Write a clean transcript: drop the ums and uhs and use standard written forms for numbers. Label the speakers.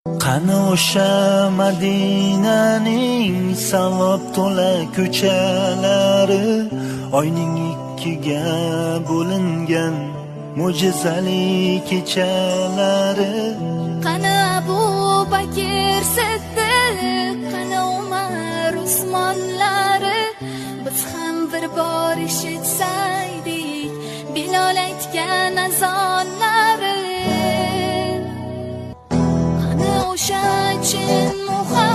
Speaker 1: Qani o'sha Madinaning savob to'la ko'chalari, oyning ikkiga bo'lingan mo'jizali kechalari.
Speaker 2: Qani Abu Bakr Siddiq, qani Umar Usmonlari, biz ham bir bor eshitsaydik Bilol aytgan azonlari. Qani o'sha chin muhabbat